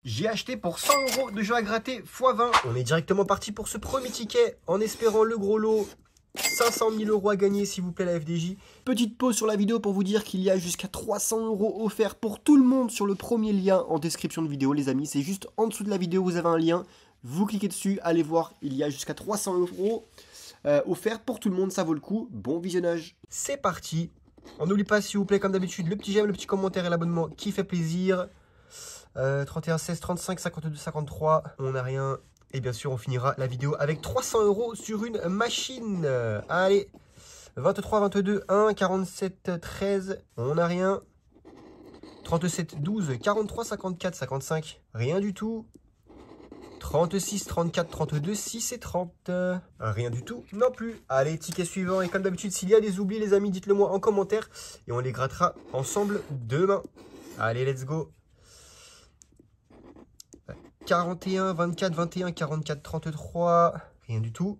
J'ai acheté pour 100 € de jeu à gratter x20. On est directement parti pour ce premier ticket en espérant le gros lot. 500 000 € à gagner, s'il vous plaît, la FDJ. Petite pause sur la vidéo pour vous dire qu'il y a jusqu'à 300 € offerts pour tout le monde sur le premier lien en description de vidéo, les amis. C'est juste en dessous de la vidéo, vous avez un lien. Vous cliquez dessus, allez voir, il y a jusqu'à 300 € offerts pour tout le monde, ça vaut le coup. Bon visionnage. C'est parti. On n'oublie pas, s'il vous plaît, comme d'habitude, le petit j'aime, le petit commentaire et l'abonnement qui fait plaisir. 31, 16, 35, 52, 53, on n'a rien. Et bien sûr, on finira la vidéo avec 300 € sur une machine. Allez, 23, 22, 1, 47, 13, on n'a rien. 37, 12, 43, 54, 55, rien du tout. 36, 34, 32, 6 et 30, rien du tout non plus. Allez, ticket suivant. Et comme d'habitude, s'il y a des oublis, les amis, dites-le moi en commentaire. Et on les grattera ensemble demain. Allez, let's go. 41, 24, 21, 44, 33, rien du tout.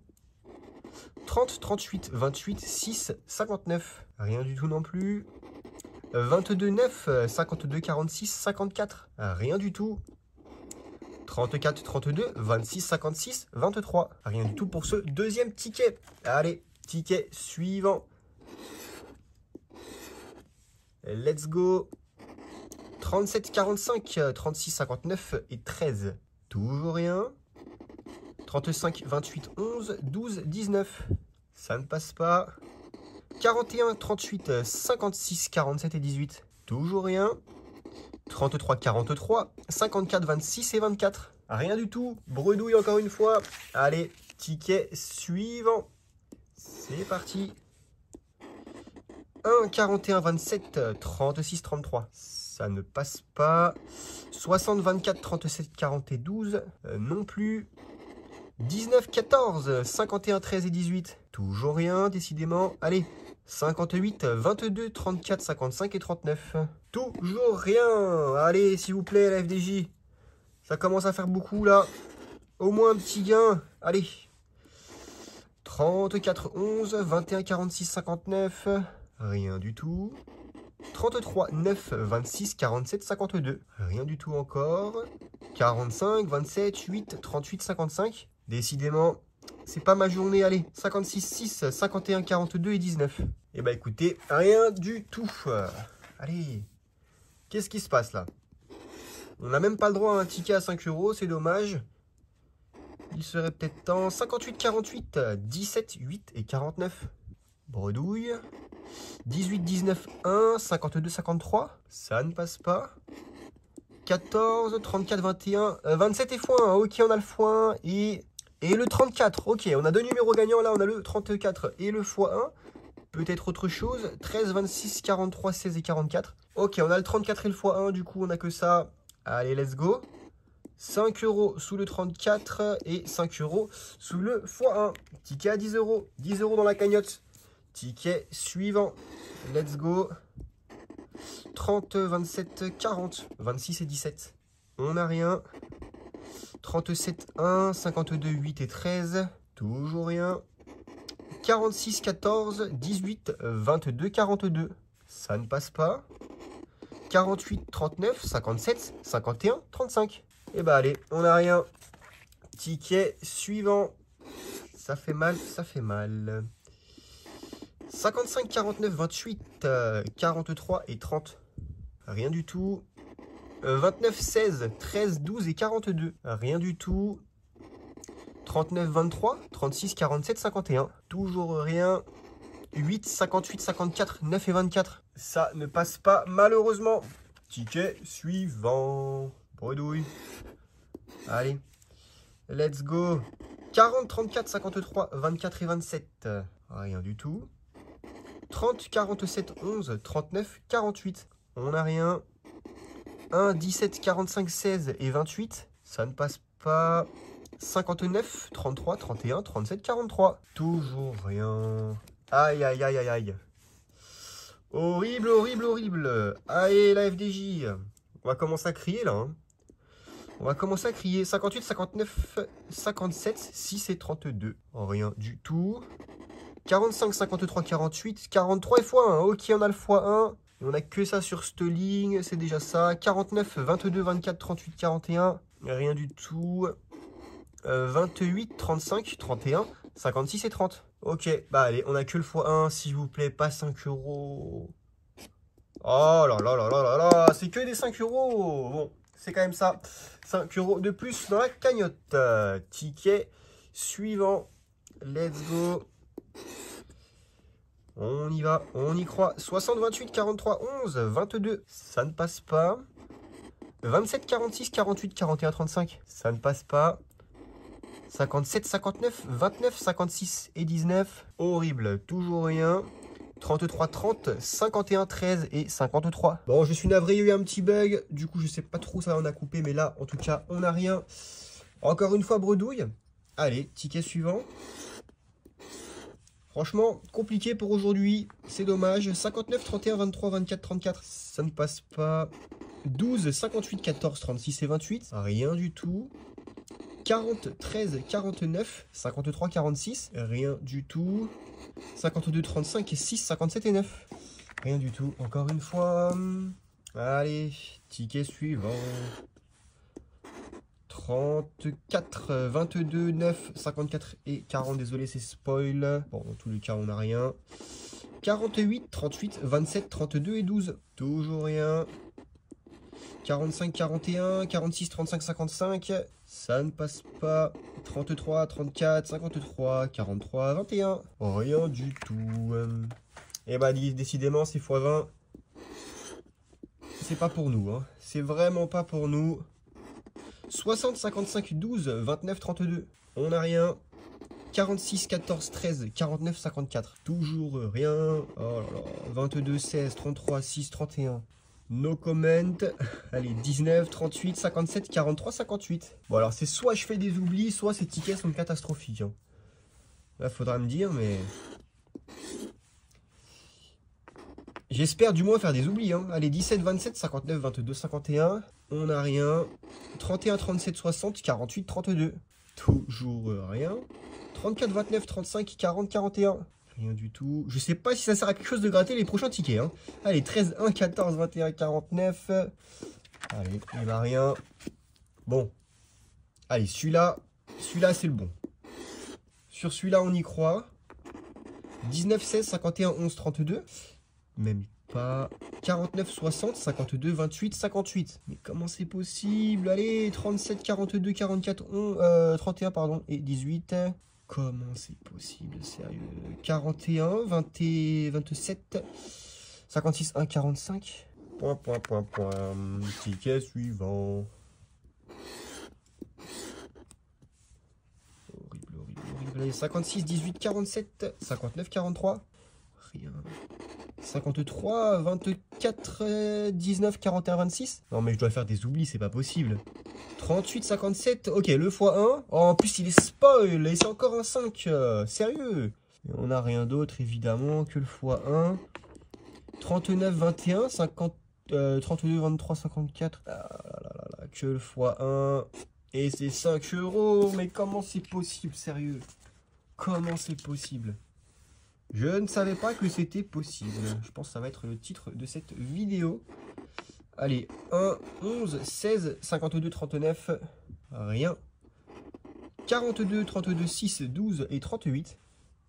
30, 38, 28, 6, 59, rien du tout non plus. 22, 9, 52, 46, 54, rien du tout. 34, 32, 26, 56, 23, rien du tout pour ce deuxième ticket. Allez, ticket suivant. Let's go. 37, 45, 36, 59 et 13. Toujours rien. 35, 28, 11, 12, 19. Ça ne passe pas. 41, 38, 56, 47 et 18. Toujours rien. 33, 43, 54, 26 et 24. Rien du tout. Bredouille encore une fois. Allez, ticket suivant. C'est parti. 1, 41, 27, 36, 33. Ça ne passe pas. 60, 24, 37, 40 et 12. Non plus. 19, 14, 51, 13 et 18. Toujours rien, décidément. Allez, 58, 22, 34, 55 et 39. Toujours rien. Allez, s'il vous plaît, la FDJ. Ça commence à faire beaucoup, là. Au moins un petit gain. Allez. 34, 11, 21, 46, 59. Rien du tout. 33, 9, 26, 47, 52. Rien du tout encore. 45, 27, 8, 38, 55. Décidément, c'est pas ma journée. Allez, 56, 6, 51, 42 et 19. Et bah écoutez, rien du tout. Allez, qu'est-ce qui se passe là? On n'a même pas le droit à un ticket à 5 €, c'est dommage. Il serait peut-être temps. 58, 48, 17, 8 et 49. Bredouille. 18, 19, 1, 52, 53. Ça ne passe pas. 14, 34, 21, 27 et x1. Ok, on a le x1 et le 34. Ok, on a deux numéros gagnants. Là, on a le 34 et le x1. Peut-être autre chose. 13, 26, 43, 16 et 44. Ok, on a le 34 et le x1. Du coup, on n'a que ça. Allez, let's go. 5 € sous le 34 et 5 € sous le x1. Ticket à 10 €. 10 € dans la cagnotte. Ticket suivant. Let's go. 30, 27, 40, 26 et 17. On n'a rien. 37, 1, 52, 8 et 13. Toujours rien. 46, 14, 18, 22, 42. Ça ne passe pas. 48, 39, 57, 51, 35. Et bah allez, on n'a rien. Ticket suivant. Ça fait mal, ça fait mal. 55, 49, 28, 43 et 30. Rien du tout. 29, 16, 13, 12 et 42. Rien du tout. 39, 23, 36, 47, 51. Toujours rien. 8, 58, 54, 9 et 24. Ça ne passe pas malheureusement. Ticket suivant. Bredouille. Allez. Let's go. 40, 34, 53, 24 et 27. Rien du tout. 30, 47, 11, 39, 48. On n'a rien. 1, 17, 45, 16 et 28. Ça ne passe pas. 59, 33, 31, 37, 43. Toujours rien. Aïe, aïe, aïe, aïe, aïe. Horrible, horrible, horrible. Allez, la FDJ. On va commencer à crier, là. Hein. On va commencer à crier. 58, 59, 57, 6 et 32. Rien du tout. 45, 53, 48, 43 et x1. Ok, on a le x1. Et on a que ça sur cette ligne, c'est déjà ça. 49, 22, 24, 38, 41. Rien du tout. 28, 35, 31, 56 et 30. Ok, bah allez, on a que le x1, s'il vous plaît, pas 5 euros. Oh là là là là là là, c'est que des 5 euros. Bon, c'est quand même ça. 5 euros de plus dans la cagnotte. Ticket suivant. Let's go. On y va, on y croit. 60, 28, 43, 11, 22. Ça ne passe pas. 27, 46, 48, 41, 35. Ça ne passe pas. 57, 59, 29, 56 et 19. Horrible, toujours rien. 33, 30, 51, 13 et 53. Bon, je suis navré, il y a eu un petit bug. Du coup, je sais pas trop ça on a coupé. Mais là, en tout cas, on n'a rien. Encore une fois, bredouille. Allez, ticket suivant. Franchement, compliqué pour aujourd'hui. C'est dommage. 59, 31, 23, 24, 34. Ça ne passe pas. 12, 58, 14, 36 et 28. Rien du tout. 40, 13, 49, 53, 46. Rien du tout. 52, 35 et 6, 57 et 9. Rien du tout. Encore une fois. Allez, ticket suivant. 34, 22, 9, 54 et 40. Désolé, c'est spoil. Bon, dans tous les cas, on n'a rien. 48, 38, 27, 32 et 12. Toujours rien. 45, 41, 46, 35, 55. Ça ne passe pas. 33, 34, 53, 43, 21. Rien du tout. Et bah, décidément, c'est x20. C'est pas pour nous. Hein. C'est vraiment pas pour nous. 60, 55, 12, 29, 32. On n'a rien. 46, 14, 13, 49, 54. Toujours rien. Oh là là. 22, 16, 33, 6, 31. No comment. Allez, 19, 38, 57, 43, 58. Bon, alors c'est soit je fais des oublis, soit ces tickets sont catastrophiques. Hein. Là, faudra me dire, mais... J'espère du moins faire des oublis. Hein. Allez, 17, 27, 59, 22, 51. On n'a rien. 31, 37, 60, 48, 32. Toujours rien. 34, 29, 35, 40, 41. Rien du tout. Je sais pas si ça sert à quelque chose de gratter les prochains tickets. Hein. Allez, 13, 1, 14, 21, 49. Allez, il n'y a rien. Bon. Allez, celui-là c'est le bon. Sur celui-là, on y croit. 19, 16, 51, 11, 32. Même pas. 49, 60, 52, 28, 58. Mais comment c'est possible? Allez, 37, 42, 44, 31, pardon, et 18. Comment c'est possible, sérieux? 41, 20 et 27, 56, 1, 45. Point. Ticket suivant. Horrible. Allez, 56, 18, 47, 59, 43. Rien. 53, 24, 19, 41, 26. Non mais je dois faire des oublis, c'est pas possible. 38, 57, ok, le x1. Oh, en plus il est spoil, et c'est encore un 5. Sérieux. Et on n'a rien d'autre évidemment que le x1. 39, 21, 50, 32, 23, 54. Ah là, que le x1. Et c'est 5 euros. Mais comment c'est possible, sérieux? Comment c'est possible? Je ne savais pas que c'était possible. Je pense que ça va être le titre de cette vidéo. Allez, 1, 11, 16, 52, 39. Rien. 42, 32, 6, 12 et 38.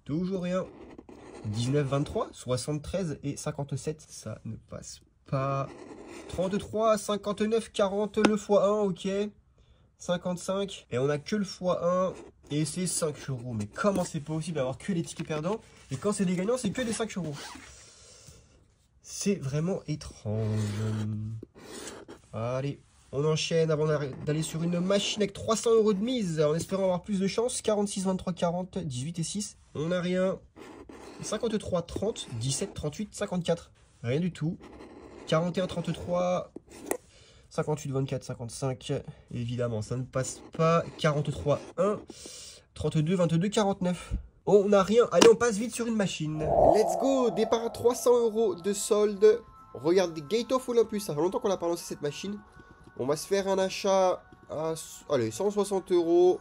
Toujours rien. 19, 23, 73 et 57. Ça ne passe pas. 33, 59, 40, le x1, ok. 55. Et on a que le x1. Et c'est 5 euros. Mais comment c'est possible d'avoir que les tickets perdants? Et quand c'est des gagnants, c'est que des 5 euros. C'est vraiment étrange. Allez, on enchaîne avant d'aller sur une machine avec 300 euros de mise. En espérant avoir plus de chance. 46, 23, 40, 18 et 6. On n'a rien. 53, 30, 17, 38, 54. Rien du tout. 41, 33... 58, 24, 55. Évidemment, ça ne passe pas. 43, 1. 32, 22, 49. On n'a rien. Allez, on passe vite sur une machine. Let's go. Départ à 300 euros de solde. Regardez, Gate of Olympus. Ça fait longtemps qu'on n'a pas lancé cette machine. On va se faire un achat à... Allez, 160 euros.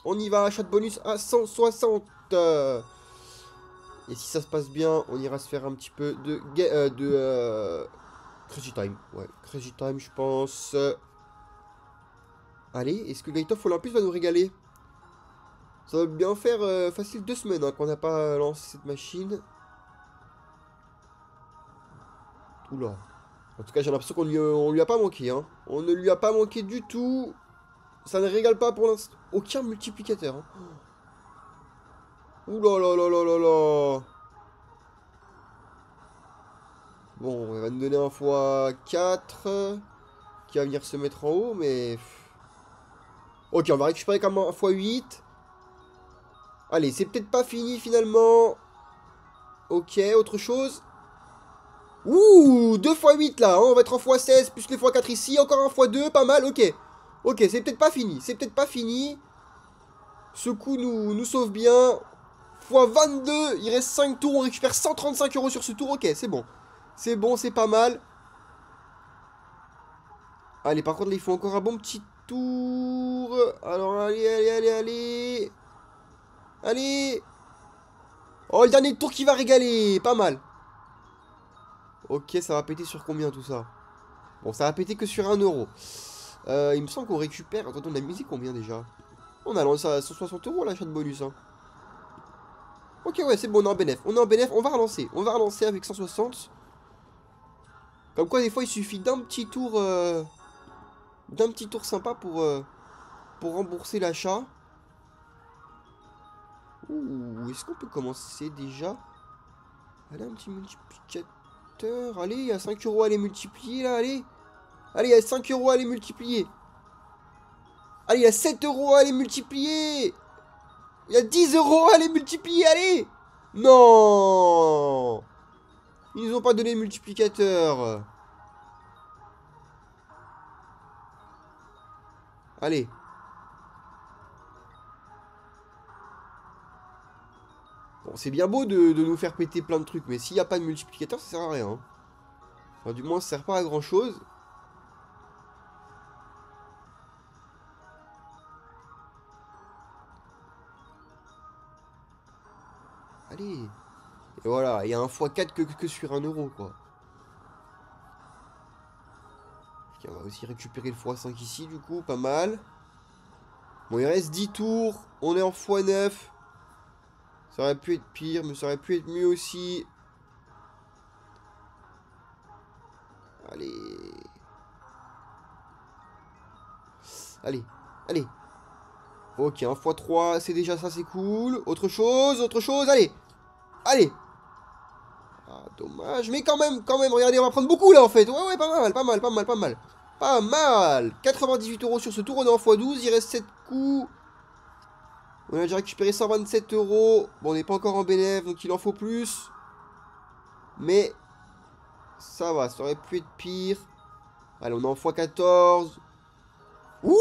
On y va. Achat de bonus à 160. Et si ça se passe bien, on ira se faire un petit peu de Crazy Time. Ouais, Crazy Time, je pense. Allez, est-ce que Gate of Olympus va nous régaler? Ça va bien faire facile 2 semaines hein, qu'on n'a pas lancé cette machine. Oula. En tout cas, j'ai l'impression on lui a pas manqué. Hein. On ne lui a pas manqué du tout. Ça ne régale pas pour l'instant. Aucun multiplicateur. Hein. Oula là là là là là. Bon, elle va nous donner un x4 qui va venir se mettre en haut, mais... Ok, on va récupérer quand même un x8. Allez, c'est peut-être pas fini finalement. Ok, autre chose. Ouh, 2 x8 là, hein, on va être en x16 plus les x4 ici, encore un x2, pas mal, ok. Ok, c'est peut-être pas fini, c'est peut-être pas fini. Ce coup nous sauve bien. x22, il reste 5 tours, on récupère 135 € sur ce tour, ok, c'est bon. C'est bon, c'est pas mal. Allez, par contre, là, il faut encore un bon petit tour. Alors, allez, allez, allez, allez. Allez. Oh, le dernier tour qui va régaler, pas mal. Ok, ça va péter sur combien tout ça? Bon, ça va péter que sur 1 €. Il me semble qu'on récupère... Attends, on a misé combien déjà? On a lancé à 160 € l'achat de bonus. Hein. Ok, ouais, c'est bon, on est en bénéf. On est en bénéf, on va relancer. On va relancer avec 160. Comme quoi, des fois, il suffit d'un petit tour... d'un petit tour sympa pour rembourser l'achat. Ouh, est-ce qu'on peut commencer déjà? Allez, un petit multiplicateur. Allez, il y a 5 € à les multiplier, là, allez. Allez, il y a 5 € à les multiplier. Allez, il y a 7 € à les multiplier. Il y a 10 € à les multiplier, allez. Non. Ils nous ont pas donné le multiplicateur. Allez. Bon, c'est bien beau de nous faire péter plein de trucs, mais s'il n'y a pas de multiplicateur, ça sert à rien. Hein. Enfin, du moins, ça sert pas à grand chose. Allez. Et voilà, il y a un x4 que sur 1 € quoi. Okay, on va aussi récupérer le x5 ici, du coup, pas mal. Bon, il reste 10 tours. On est en x9. Ça aurait pu être pire, mais ça aurait pu être mieux aussi. Allez. Allez, allez. Ok, un x3, c'est déjà ça, c'est cool. Autre chose, allez. Allez. Ah, dommage, mais quand même, regardez, on va prendre beaucoup là en fait. Ouais, pas mal, pas mal, pas mal, pas mal. Pas mal. 98 € sur ce tour, on est en x12, il reste 7 coups. On a déjà récupéré 127 €. Bon, on n'est pas encore en bénéf, donc il en faut plus. Mais ça va, ça aurait pu être pire. Allez, on est en x14. Ouh,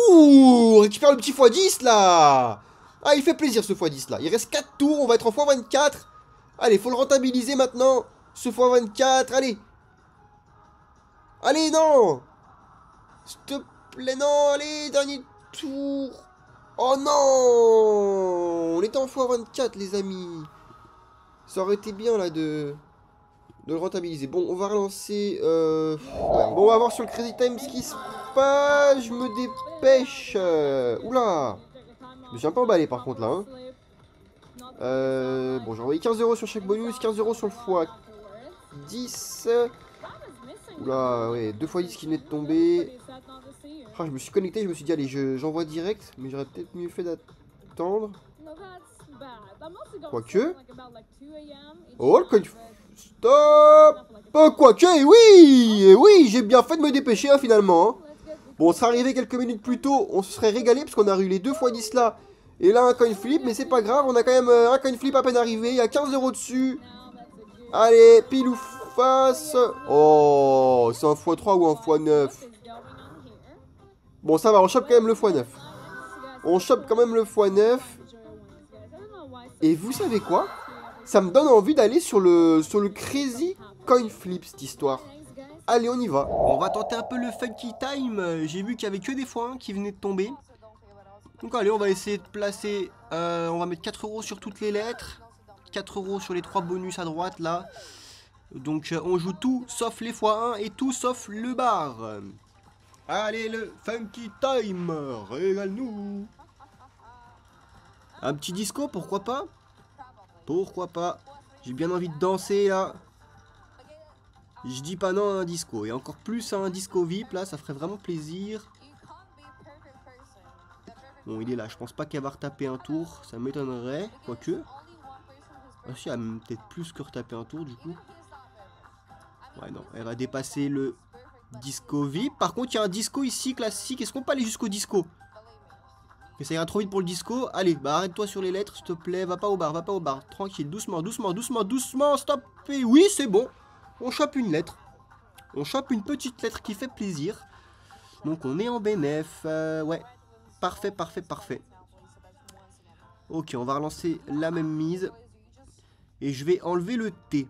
on récupère le petit x10 là. Ah, il fait plaisir ce x10 là. Il reste 4 tours, on va être en x24. Allez, faut le rentabiliser maintenant. Ce x24, allez. Allez, non. S'il te plaît, non, allez, dernier tour. Oh non. On était en x24 les amis. Ça aurait été bien là de le rentabiliser. Bon, on va relancer... ouais. Bon, on va voir sur le Crazy Time ce qui se passe. Je me dépêche. Oula. Je me suis un peu emballé par contre là. Hein. Bon, j'ai envoyé 15 € sur chaque bonus, 15 € sur le x10. Oula, ouais, 2 x 10 qui venaient de tomber. Ah, je me suis connecté, je me suis dit, allez, j'envoie direct, mais j'aurais peut-être mieux fait d'attendre. Quoique. Oh, le coin. Stop. Quoique, oui, j'ai bien fait de me dépêcher hein, finalement. Hein. Bon, on serait arrivé quelques minutes plus tôt, on se serait régalé parce qu'on a eu les 2 x 10 là. Et là, un coin flip, mais c'est pas grave, on a quand même un coin flip à peine arrivé, il y a 15 € dessus. Allez, pile ou face. Oh, c'est un x3 ou un x9. Bon, ça va, on chope quand même le x9. On chope quand même le x9. Et vous savez quoi? Ça me donne envie d'aller sur le Crazy Coin Flip, cette histoire. Allez, on y va. On va tenter un peu le Funky Time. J'ai vu qu'il y avait que des x1 qui venaient de tomber. Donc allez, on va essayer de placer... on va mettre 4 € sur toutes les lettres. 4 € sur les 3 bonus à droite là. Donc on joue tout sauf les x1 et tout sauf le bar. Allez le funky time, régale-nous. Un petit disco, pourquoi pas? Pourquoi pas? J'ai bien envie de danser là. Je dis pas non à un disco. Et encore plus à un disco VIP là, ça ferait vraiment plaisir. Bon, il est là, je pense pas qu'elle va retaper un tour, ça m'étonnerait, quoique. Ah si, elle va peut-être plus que retaper un tour du coup. Ouais non, elle va dépasser le disco VIP. Par contre, il y a un disco ici classique, est-ce qu'on peut aller jusqu'au disco? Mais ça ira trop vite pour le disco. Allez, bah arrête-toi sur les lettres, s'il te plaît, va pas au bar, tranquille, doucement, doucement, doucement, doucement, stop. Et oui, c'est bon, on chope une lettre. On chope une petite lettre qui fait plaisir. Donc on est en bénéf, ouais. Parfait, parfait, parfait. Ok, on va relancer la même mise. Et je vais enlever le T.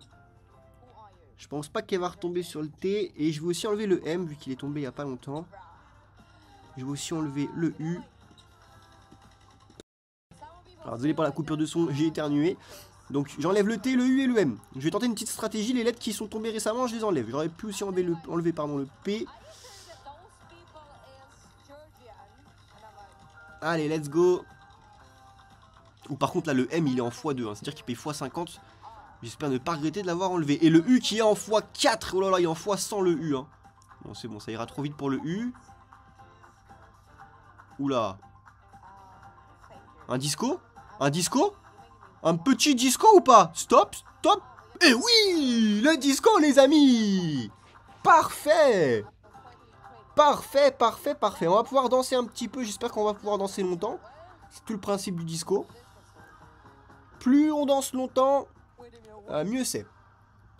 Je pense pas qu'elle va retomber sur le T. Et je vais aussi enlever le M, vu qu'il est tombé il y a pas longtemps. Je vais aussi enlever le U. Alors désolé pour la coupure de son, j'ai éternué. Donc j'enlève le T, le U et le M. Je vais tenter une petite stratégie. Les lettres qui sont tombées récemment, je les enlève. J'aurais pu aussi enlever le P. Allez, let's go. Ou par contre là le M il est en x2, hein, c'est-à-dire qu'il paye x50. J'espère ne pas regretter de l'avoir enlevé. Et le U qui est en x4, oh là là, il est en x100 le U. Hein. Bon c'est bon, ça ira trop vite pour le U. Oula. Un disco? Un disco? Un petit disco ou pas? Stop, stop. Et oui, le disco les amis. Parfait. Parfait, parfait, parfait. On va pouvoir danser un petit peu, j'espère qu'on va pouvoir danser longtemps. C'est tout le principe du disco. Plus on danse longtemps, mieux c'est.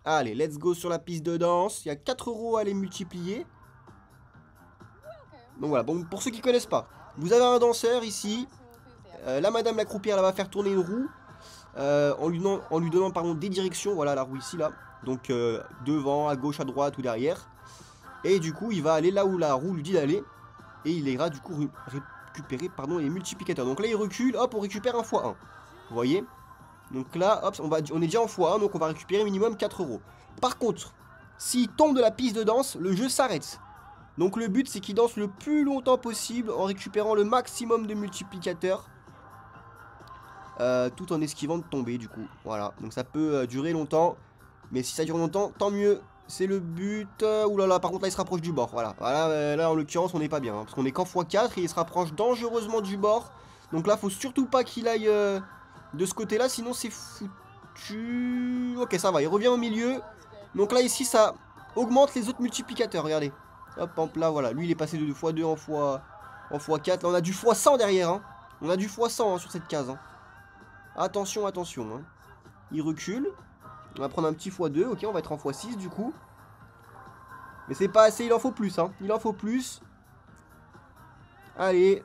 Allez, let's go sur la piste de danse. Il y a 4 € à les multiplier. Donc voilà, bon, pour ceux qui ne connaissent pas, vous avez un danseur ici. La madame la croupière, elle va faire tourner une roue. En lui donnant pardon, des directions. Voilà la roue ici, là. Donc devant, à gauche, à droite ou derrière. Et du coup, il va aller là où la roue lui dit d'aller. Et il ira du coup récupérer pardon, les multiplicateurs. Donc là, il recule. Hop, on récupère un x1. Vous voyez? Donc là, hop, on est déjà en x1. Donc on va récupérer minimum 4 €. Par contre, s'il tombe de la piste de danse, le jeu s'arrête. Donc le but, c'est qu'il danse le plus longtemps possible en récupérant le maximum de multiplicateurs. Tout en esquivant de tomber, du coup. Voilà. Donc ça peut durer longtemps. Mais si ça dure longtemps, tant mieux. C'est le but. Oulala, par contre là il se rapproche du bord. Voilà, voilà là en l'occurrence on n'est pas bien. Hein, parce qu'on est qu'en x4 et il se rapproche dangereusement du bord. Donc là faut surtout pas qu'il aille de ce côté là. Sinon c'est foutu. Ok ça va, il revient au milieu. Donc là ici ça augmente les autres multiplicateurs. Regardez. Hop, hop là voilà. Lui il est passé de x2 en x4. Là on a du x100 derrière. Hein. On a du x100 hein, sur cette case. Hein. Attention, attention. Hein. Il recule. On va prendre un petit x2, ok, on va être en x6 du coup. Mais c'est pas assez, il en faut plus, hein. Il en faut plus. Allez.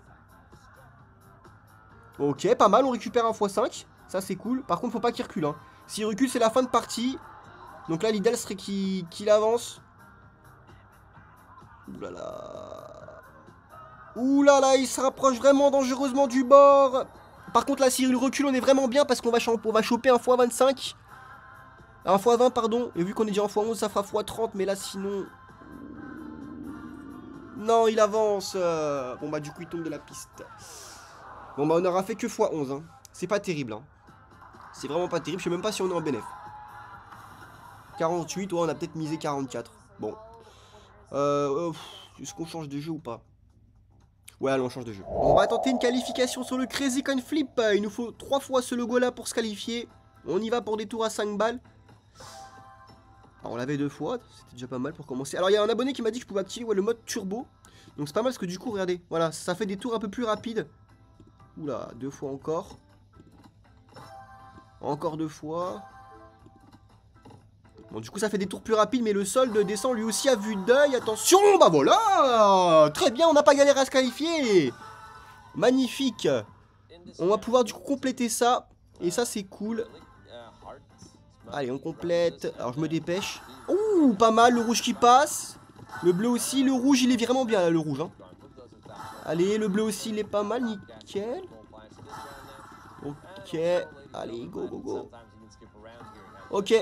Ok, pas mal, on récupère un x5. Ça c'est cool. Par contre, faut pas qu'il recule, hein. S'il recule, c'est la fin de partie. Donc là, l'idéal serait qu'il avance. Oulala. Oulala, il se rapproche vraiment dangereusement du bord. Par contre, là, s'il recule, on est vraiment bien parce qu'on va choper un x25. Un x20 pardon, et vu qu'on est déjà en x11 ça fera x30 mais là sinon... Non il avance. Bon bah du coup il tombe de la piste. Bon bah on aura fait que x11 hein. C'est pas terrible hein. C'est vraiment pas terrible, je sais même pas si on est en bénéf. 48, ouais on a peut-être misé 44. Bon. Est-ce qu'on change de jeu ou pas? Ouais allez on change de jeu. On va tenter une qualification sur le Crazy Coin Flip. Il nous faut 3 fois ce logo là pour se qualifier. On y va pour des tours à 5 balles. Alors on l'avait 2 fois, c'était déjà pas mal pour commencer. Alors il y a un abonné qui m'a dit que je pouvais activer ouais, le mode turbo. Donc c'est pas mal parce que du coup regardez, voilà, ça fait des tours un peu plus rapides. Oula, 2 fois encore. Encore 2 fois. Bon du coup ça fait des tours plus rapides mais le solde descend lui aussi à vue d'œil. Attention, bah voilà. Très bien, on n'a pas galéré à se qualifier. Magnifique. On va pouvoir du coup compléter ça. Et ça c'est cool. Allez, on complète. Alors, je me dépêche. Ouh, pas mal, le rouge qui passe. Le bleu aussi. Le rouge, il est vraiment bien, là, le rouge. Hein. Allez, le bleu aussi, il est pas mal. Nickel. Ok. Allez, go, go, go. Ok.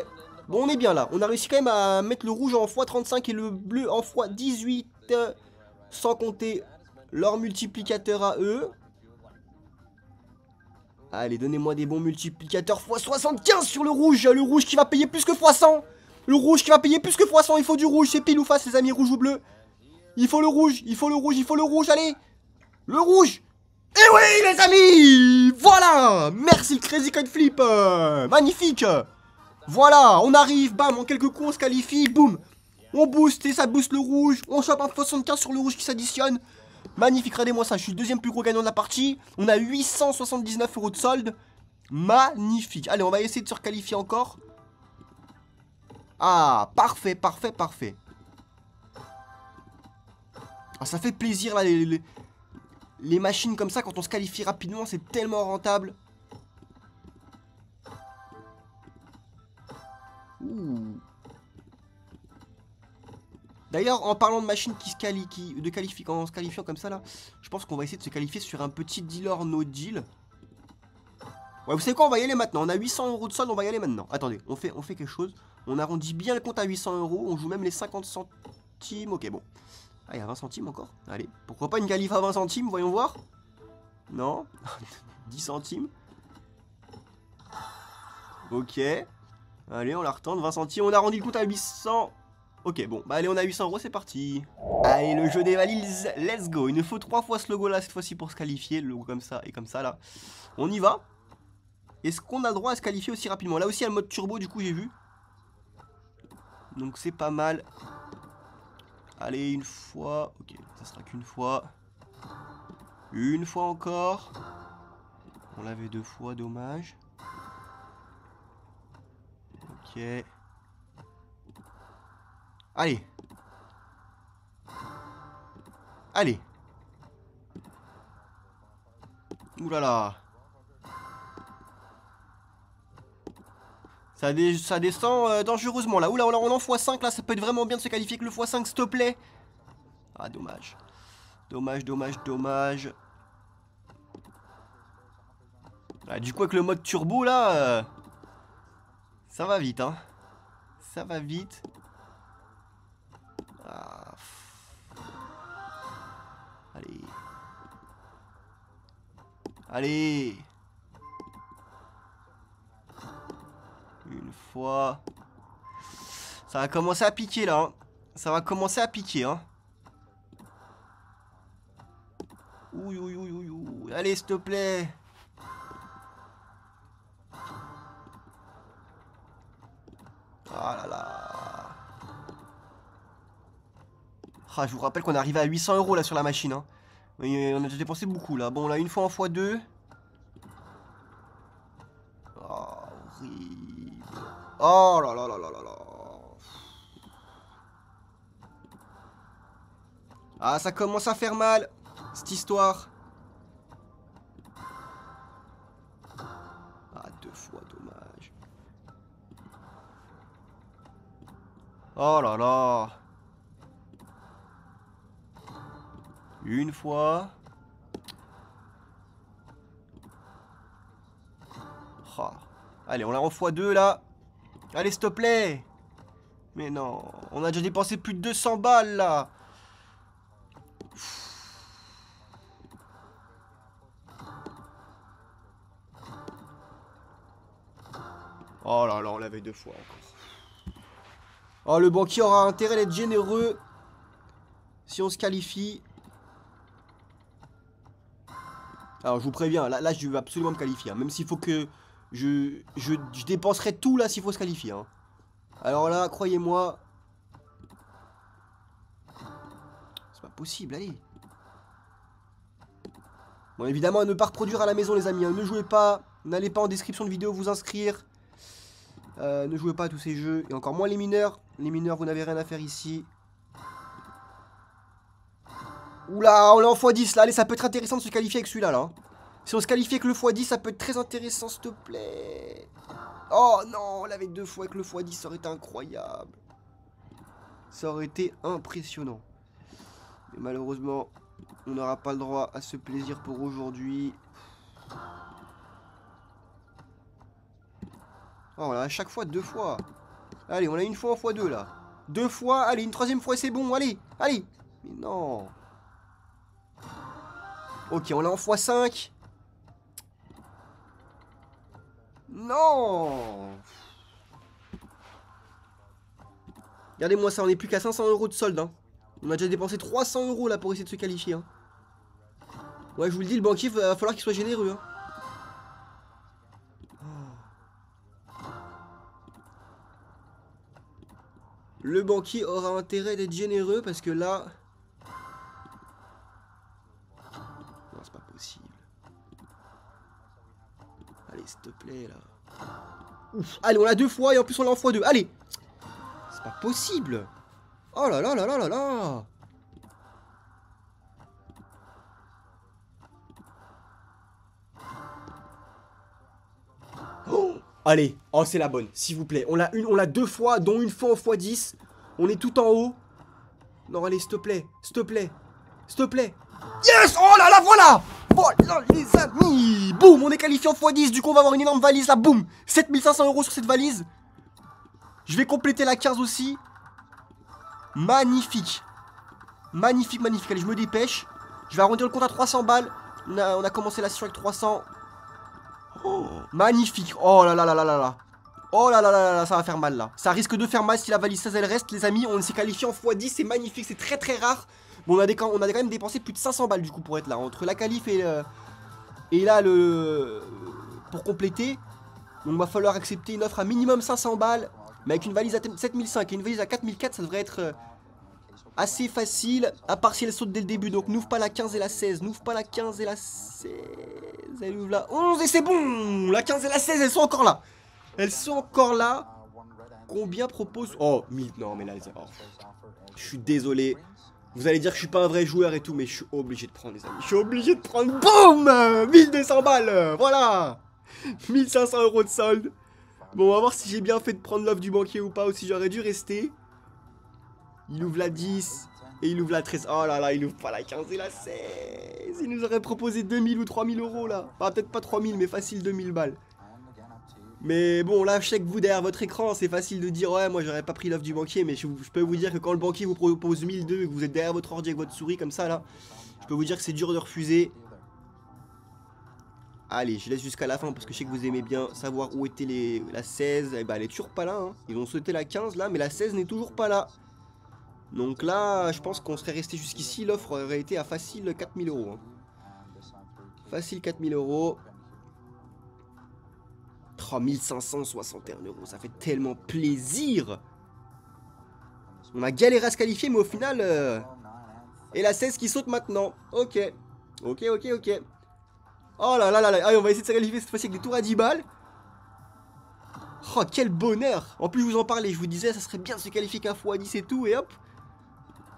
Bon, on est bien là. On a réussi quand même à mettre le rouge en x35 et le bleu en x18. Sans compter leur multiplicateur à eux. Allez, donnez-moi des bons multiplicateurs x75 sur le rouge. Le rouge qui va payer plus que x100. Le rouge qui va payer plus que x100. Il faut du rouge. C'est pile ou face, les amis. Rouge ou bleu. Il faut le rouge. Il faut le rouge. Il faut le rouge. Allez. Le rouge. Et oui, les amis. Voilà. Merci, le Crazy Coin Flip. Magnifique. Voilà. On arrive. Bam. En quelques coups, on se qualifie. Boum. On booste et ça booste le rouge. On chope un x75 sur le rouge qui s'additionne. Magnifique, regardez-moi ça, je suis le deuxième plus gros gagnant de la partie. On a 879 € de solde. Magnifique. Allez, on va essayer de se requalifier encore. Ah, parfait, parfait, parfait. Ah, ça fait plaisir là, les machines comme ça, quand on se qualifie rapidement, c'est tellement rentable. Ouh. D'ailleurs, en parlant de machines qui se qualifient, en se qualifiant comme ça là, je pense qu'on va essayer de se qualifier sur un petit dealer no deal. Ouais, vous savez quoi, on va y aller maintenant. On a 800 € de solde, on va y aller maintenant. Attendez, on fait quelque chose. On arrondit bien le compte à 800 €. On joue même les 50 centimes. Ok, bon. Ah, il y a 20 centimes encore. Allez, pourquoi pas une qualif à 20 centimes, voyons voir. Non. 10 centimes. Ok. Allez, on la retente, 20 centimes. On arrondit le compte à 800. Ok, bon, bah allez, on a 800 €, c'est parti. Allez, le jeu des valises, let's go. Il nous faut 3 fois ce logo là, cette fois-ci, pour se qualifier. Le logo comme ça et comme ça là. On y va. Est-ce qu'on a le droit à se qualifier aussi rapidement? Là aussi, il y a le mode turbo, du coup, j'ai vu. Donc, c'est pas mal. Allez, une fois. Ok, ça sera qu'une fois. Une fois encore. On l'avait 2 fois, dommage. Ok. Allez. Allez. Ouh là là. Ça descend dangereusement là. Oula, on est en x5 là. Ça peut être vraiment bien de se qualifier avec le x5, s'il te plaît. Ah, dommage. Dommage, dommage, dommage. Ah, du coup, avec le mode turbo là, ça va vite, hein. Ça va vite. Ah. Allez. Allez. Une fois. Ça va commencer à piquer là, hein. Ça va commencer à piquer, hein. Ouh, ouh, ouh, ouh, ouh. Allez, s'il te plaît. Ah là là. Ah, je vous rappelle qu'on est arrivé à 800 € là sur la machine, hein. Et on a déjà dépensé beaucoup là. Bon, là, une fois en x2. Oh, horrible. Oh là là là là là là. Ah, ça commence à faire mal, cette histoire. Ah, 2 fois, dommage. Oh là là. Une fois. Oh. Allez, on l'a en x2 là. Allez, s'il te plaît. Mais non, on a déjà dépensé plus de 200 balles là. Oh là là, on l'avait 2 fois encore. Oh, le banquier aura intérêt d'être généreux si on se qualifie. Alors, je vous préviens, là je veux absolument me qualifier, hein. Même s'il faut que je dépenserai tout là s'il faut se qualifier, hein. Alors là, croyez-moi. C'est pas possible, allez. Bon, évidemment, à ne pas reproduire à la maison, les amis, hein. Ne jouez pas. N'allez pas en description de vidéo vous inscrire. Ne jouez pas à tous ces jeux. Et encore moins les mineurs. Les mineurs, vous n'avez rien à faire ici. Oula, on est en x10 là. Allez, ça peut être intéressant de se qualifier avec celui-là, là, hein. Si on se qualifie avec le x10, ça peut être très intéressant, s'il te plaît. Oh non, on l'avait 2 fois avec le x10, ça aurait été incroyable. Ça aurait été impressionnant. Mais malheureusement, on n'aura pas le droit à ce plaisir pour aujourd'hui. Oh là, à chaque fois, 2 fois. Allez, on a une fois en x2 là. 2 fois, allez, une 3e fois, c'est bon, allez, allez. Mais non. Ok, on l'a en x5. Non. Regardez-moi ça, on est plus qu'à 500 € de solde. Hein. On a déjà dépensé 300 € là pour essayer de se qualifier. Hein. Ouais, je vous le dis, le banquier, va falloir qu'il soit généreux. Hein. Le banquier aura intérêt d'être généreux parce que là... Non, c'est pas possible. Allez, s'il te plaît, là. Ouf. Allez, on l'a 2 fois et en plus on l'a en x2. Allez. C'est pas possible. Oh là là là là là là. Oh. Allez. Oh, c'est la bonne, s'il vous plaît. On l'a 2 fois, dont une fois en x10. On est tout en haut. Non, allez, s'il te plaît. S'il te plaît. S'il te plaît. Yes. Oh là là, voilà. Voilà les amis. Boum, on est qualifié en x10. Du coup, on va avoir une énorme valise là. Boum. 7500 € sur cette valise. Je vais compléter la 15 aussi. Magnifique. Magnifique, magnifique. Allez, je me dépêche. Je vais arrondir le compte à 300 balles. On a commencé la session avec 300. Oh, magnifique. Oh là là là là là là. Oh là là là là, ça va faire mal là. Ça risque de faire mal si la valise 16 elle reste, les amis. On s'est qualifié en x10, c'est magnifique, c'est très très rare. Bon, on a quand même dépensé plus de 500 balles du coup pour être là. Entre la qualif et là, pour compléter. Donc, il va falloir accepter une offre à minimum 500 balles. Mais avec une valise à 7005 et une valise à 4004, ça devrait être assez facile. À part si elle saute dès le début. Donc, n'ouvre pas la 15 et la 16. N'ouvre pas la 15 et la 16. Elle ouvre la 11 et c'est bon. La 15 et la 16, elles sont encore là. Elles sont encore là. Combien propose... Oh, 1000. Non, mais là, oh. Je suis désolé. Vous allez dire que je suis pas un vrai joueur et tout, mais je suis obligé de prendre, les amis. Je suis obligé de prendre... Boum 1200 balles. Voilà. 1500 € de solde. Bon, on va voir si j'ai bien fait de prendre l'offre du banquier ou pas, ou si j'aurais dû rester. Il ouvre la 10 et il ouvre la 13. Oh là là, il ouvre pas la 15 et la 16. Il nous aurait proposé 2000 ou 3000 € là. Enfin, peut-être pas 3000, mais facile 2000 balles. Mais bon, là, je sais que vous, derrière votre écran, c'est facile de dire, ouais, moi, j'aurais pas pris l'offre du banquier, mais je peux vous dire que quand le banquier vous propose 1002 et que vous êtes derrière votre ordi avec votre souris, comme ça, là, je peux vous dire que c'est dur de refuser. Allez, je laisse jusqu'à la fin, parce que je sais que vous aimez bien savoir où était la 16. Eh ben, elle est toujours pas là, hein. Ils ont sauté la 15, là, mais la 16 n'est toujours pas là. Donc là, je pense qu'on serait resté jusqu'ici, l'offre aurait été à facile 4000 €. Hein. Facile 4000 €. 3561 €, ça fait tellement plaisir. On a galéré à se qualifier, mais au final... Et la 16 qui saute maintenant. Ok. Ok, ok, ok. Oh là là là là. Allez, on va essayer de se qualifier cette fois-ci avec des tours à 10 balles. Oh, quel bonheur. En plus, je vous en parlais, je vous disais, ça serait bien de se qualifier qu'à x10 et tout, et hop.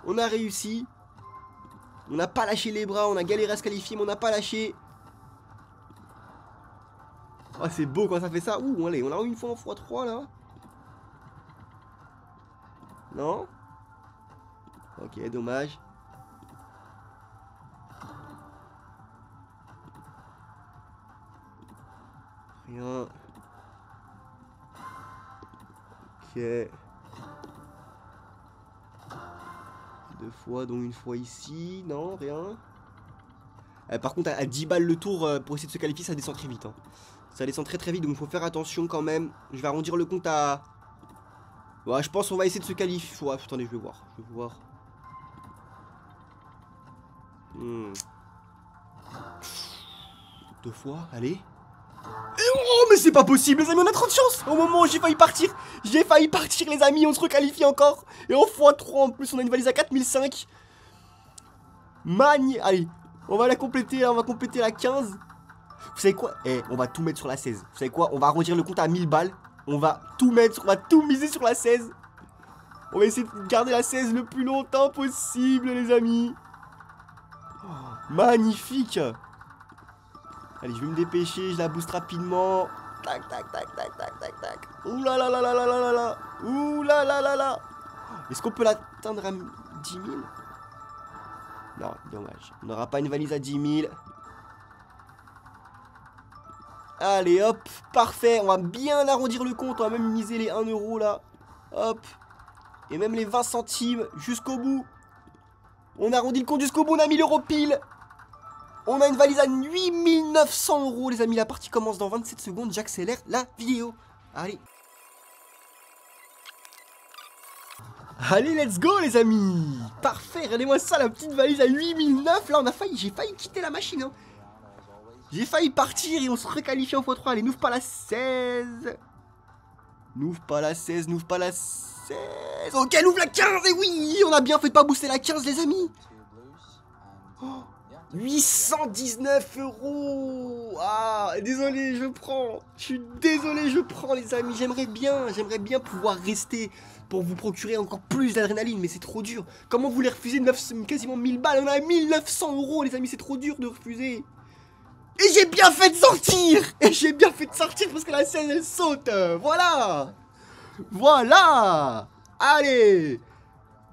On a réussi. On n'a pas lâché les bras, on a galéré à se qualifier, mais on n'a pas lâché. Oh, c'est beau quand ça fait ça. Ouh, allez, on a une fois en x3 là. Non? Ok, dommage. Rien. Ok. 2 fois, dont une fois ici. Non, rien. Par contre, à 10 balles le tour, pour essayer de se qualifier, ça descend très vite. Hein. Ça descend très très vite, donc il faut faire attention quand même. Je vais arrondir le compte à... Ouais, je pense qu'on va essayer de se qualifier. Ouais, attendez, je vais voir. Je vais voir. 2 fois, allez. Oh, mais c'est pas possible, les amis, on a trop de chance. Au moment où j'ai failli partir, les amis, on se requalifie encore. Et en x3, en plus, on a une valise à 4005. Allez, on va la compléter, on va compléter la 15. Vous savez quoi? On va tout mettre sur la 16. Vous savez quoi? On va arrondir le compte à 1000 balles. On va tout mettre, on va tout miser sur la 16. On va essayer de garder la 16 le plus longtemps possible, les amis. Oh, magnifique. Allez, je vais me dépêcher, je la booste rapidement. Tac, tac, tac, tac, tac, tac, tac. Ouh là là là là là là là là. Ouh là là là là. Est-ce qu'on peut l'atteindre à 10 000? Non, dommage. On n'aura pas une valise à 10 000. Allez, hop, parfait. On va bien arrondir le compte. On va même miser les 1 euro là. Hop. Et même les 20 centimes jusqu'au bout. On arrondit le compte jusqu'au bout. On a 1000 euros pile. On a une valise à 8900 euros, les amis. La partie commence dans 27 secondes. J'accélère la vidéo. Allez. Allez, let's go, les amis. Parfait. Regardez-moi ça, la petite valise à 8009. Là, j'ai failli quitter la machine. Hein. J'ai failli partir et on se requalifie en x3. Allez, n'ouvre pas la 16. N'ouvre pas la 16, n'ouvre pas la 16. Ok, elle ouvre la 15. Et oui, on a bien fait de pas booster la 15, les amis. Oh, 819 euros. Ah, désolé, je prends. Je suis désolé, je prends, les amis. J'aimerais bien pouvoir rester pour vous procurer encore plus d'adrénaline, mais c'est trop dur. Comment vous les refusez quasiment 1000 balles? On a 1900 euros, les amis, c'est trop dur de refuser. Et j'ai bien fait de sortir. Parce que la scène, elle saute. Voilà. Voilà. Allez.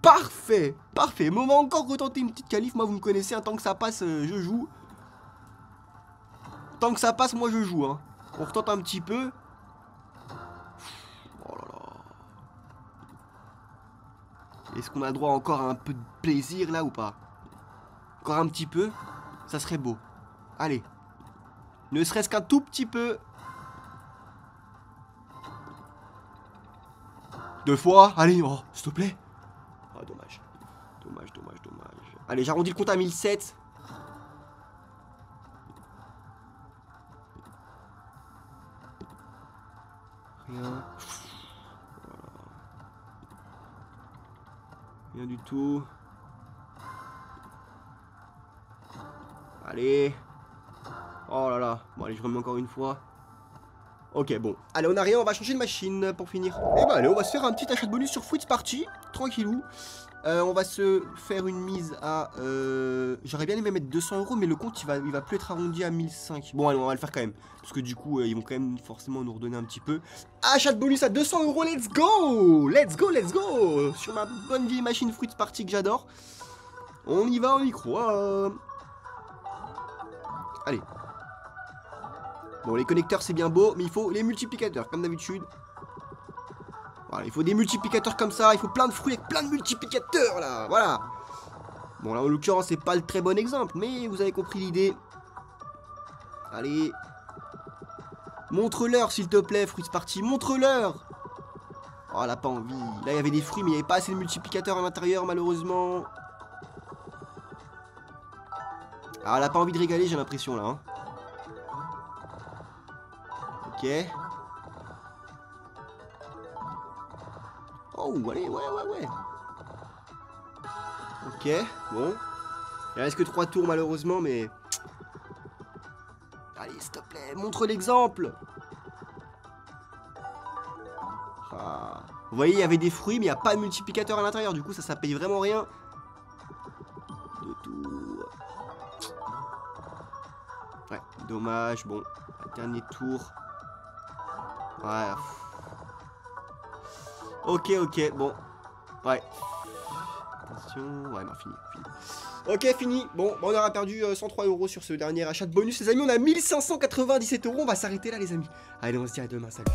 Parfait. Parfait. Mais on va encore retenter une petite qualif. Moi, vous me connaissez. Hein, tant que ça passe, je joue. Tant que ça passe, moi, je joue. Hein. On retente un petit peu. Oh là là. Est-ce qu'on a droit encore à un peu de plaisir, là, ou pas? Encore un petit peu. Ça serait beau. Allez. Ne serait-ce qu'un tout petit peu. 2 fois. Allez, oh, s'il te plaît. Ah, dommage. Dommage. Allez, j'arrondis le compte à 1007. Rien. Voilà. Rien du tout. Allez. Oh là là. Bon, allez, je remets encore une fois. Ok, bon. Allez, on a rien, on va changer de machine pour finir. Et bah allez, on va se faire un petit achat de bonus sur Fruits Party. Tranquillou. On va se faire une mise à... J'aurais bien aimé mettre 200 euros, mais le compte, il va plus être arrondi à 1005. Bon, allez, on va le faire quand même. Parce que du coup, ils vont quand même forcément nous redonner un petit peu. Achat de bonus à 200 euros, let's go. Let's go. Sur ma bonne vieille machine Fruits Party que j'adore. On y va, on y croit. Allez. Bon, les connecteurs, c'est bien beau, mais il faut les multiplicateurs, comme d'habitude. Voilà, il faut des multiplicateurs comme ça. Il faut plein de fruits avec plein de multiplicateurs, là. Voilà. Bon, là, en l'occurrence, c'est pas le très bon exemple, mais vous avez compris l'idée. Allez. Montre-leur, s'il te plaît, Fruits Party. Montre-leur. Oh, elle a pas envie. Là, il y avait des fruits, mais il n'y avait pas assez de multiplicateurs à l'intérieur, malheureusement. Ah, elle a pas envie de régaler, j'ai l'impression, là. Hein. Ok. Oh, allez, ouais. Ok, bon. Il reste que 3 tours, malheureusement, mais... Allez, s'il te plaît, montre l'exemple. Ah. Vous voyez, il y avait des fruits, mais il n'y a pas de multiplicateur à l'intérieur. Du coup, ça paye vraiment rien. 2 tours. Ouais, dommage. Bon, dernier tour. Ouais. Ok, bon. Ouais. Attention. Ouais, non, fini. Ok, fini. Bon, on aura perdu 103 euros sur ce dernier achat de bonus, les amis. On a 1597 euros. On va s'arrêter là, les amis. Allez, on se dit à demain. Salut.